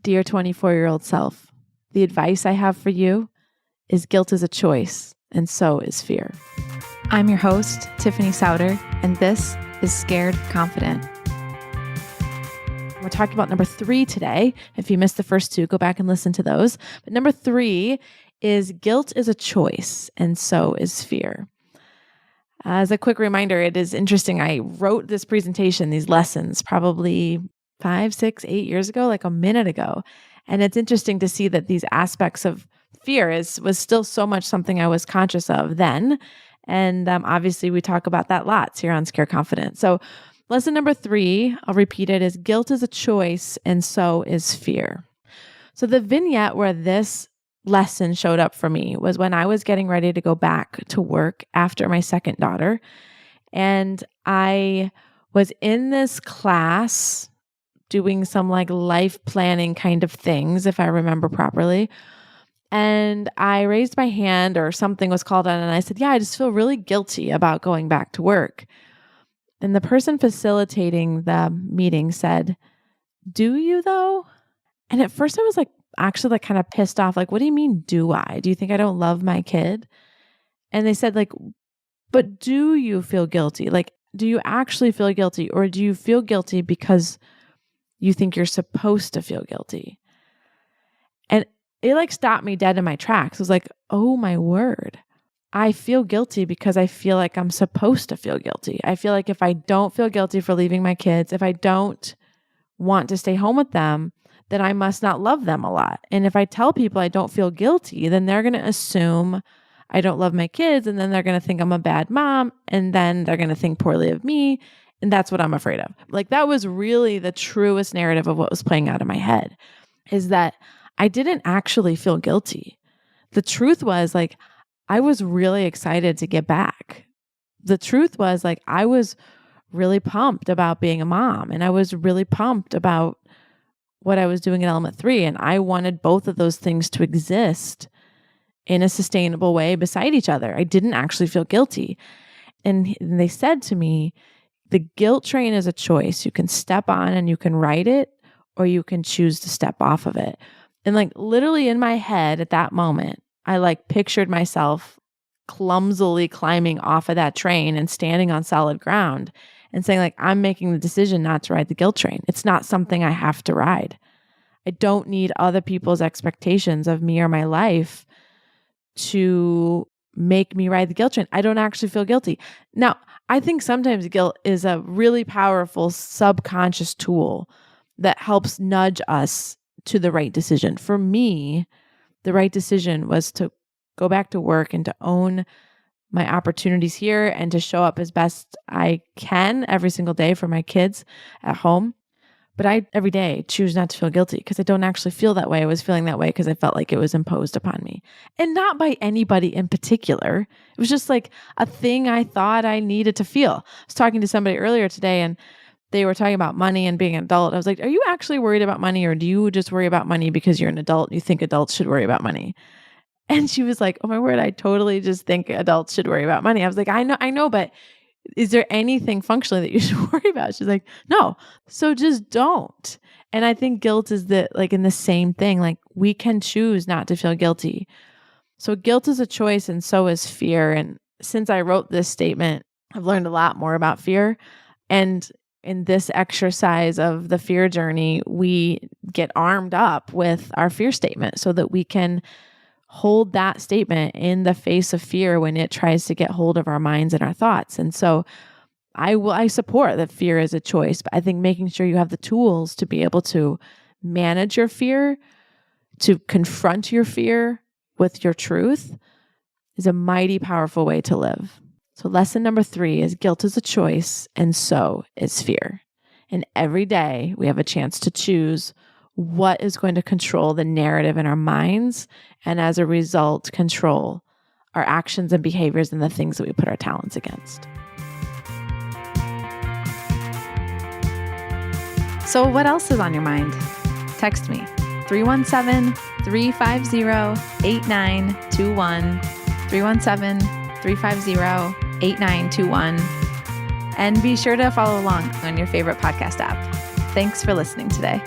Dear 24-year-old self, the advice I have for you is guilt is a choice, and so is fear. I'm your host, Tiffany Souter, and this is Scared Confident. We're talking about number 3 today. If you missed the first 2, go back and listen to those. But number 3 is guilt is a choice, and so is fear. As a quick reminder, it is interesting. I wrote this presentation, these lessons, probably 5, 6, 8 years ago, like a minute ago. And it's interesting to see that these aspects of fear was still so much something I was conscious of then. And obviously we talk about that lots here on Scare Confident. So lesson number 3, I'll repeat it, is guilt is a choice and so is fear. So the vignette where this lesson showed up for me was when I was getting ready to go back to work after my second daughter. And I was in this class doing some like life planning kind of things, if I remember properly. And I raised my hand or something was called on and I said, yeah, I just feel really guilty about going back to work. And the person facilitating the meeting said, do you though? And at first I was like, actually like kind of pissed off. Like, what do you mean, do I? Do you think I don't love my kid? And they said like, but do you feel guilty? Like, do you actually feel guilty? Or do you feel guilty because you think you're supposed to feel guilty? And it like stopped me dead in my tracks. It was like, oh my word. I feel guilty because I feel like I'm supposed to feel guilty. I feel like if I don't feel guilty for leaving my kids, if I don't want to stay home with them, then I must not love them a lot. And if I tell people I don't feel guilty, then they're going to assume I don't love my kids. And then they're going to think I'm a bad mom. And then they're going to think poorly of me. And that's what I'm afraid of. Like that was really the truest narrative of what was playing out in my head, is that I didn't actually feel guilty. The truth was like, I was really excited to get back. The truth was like, I was really pumped about being a mom, and I was really pumped about what I was doing at Element 3. And I wanted both of those things to exist in a sustainable way beside each other. I didn't actually feel guilty. And they said to me, the guilt train is a choice. You can step on and you can ride it, or you can choose to step off of it. And like literally in my head at that moment, I like pictured myself clumsily climbing off of that train and standing on solid ground and saying like, I'm making the decision not to ride the guilt train. It's not something I have to ride. I don't need other people's expectations of me or my life to make me ride the guilt train. I don't actually feel guilty. Now, I think sometimes guilt is a really powerful subconscious tool that helps nudge us to the right decision. For me, the right decision was to go back to work and to own my opportunities here and to show up as best I can every single day for my kids at home. But I, every day, choose not to feel guilty because I don't actually feel that way. I was feeling that way because I felt like it was imposed upon me. And not by anybody in particular. It was just like a thing I thought I needed to feel. I was talking to somebody earlier today and they were talking about money and being an adult. I was like, are you actually worried about money, or do you just worry about money because you're an adult and you think adults should worry about money? And she was like, oh my word, I totally just think adults should worry about money. I was like, I know, but is there anything functionally that you should worry about? She's like, no, so just don't. And I think guilt is in the same thing. Like we can choose not to feel guilty. So guilt is a choice and so is fear. And since I wrote this statement, I've learned a lot more about fear. And in this exercise of the fear journey, we get armed up with our fear statement so that we can hold that statement in the face of fear when it tries to get hold of our minds and our thoughts. And so I support that fear is a choice, but I think making sure you have the tools to be able to manage your fear, to confront your fear with your truth, is a mighty powerful way to live. So lesson number 3 is guilt is a choice and so is fear. And every day we have a chance to choose what is going to control the narrative in our minds, and as a result, control our actions and behaviors and the things that we put our talents against. So what else is on your mind? Text me, 317-350-8921, 317-350-8921, and be sure to follow along on your favorite podcast app. Thanks for listening today.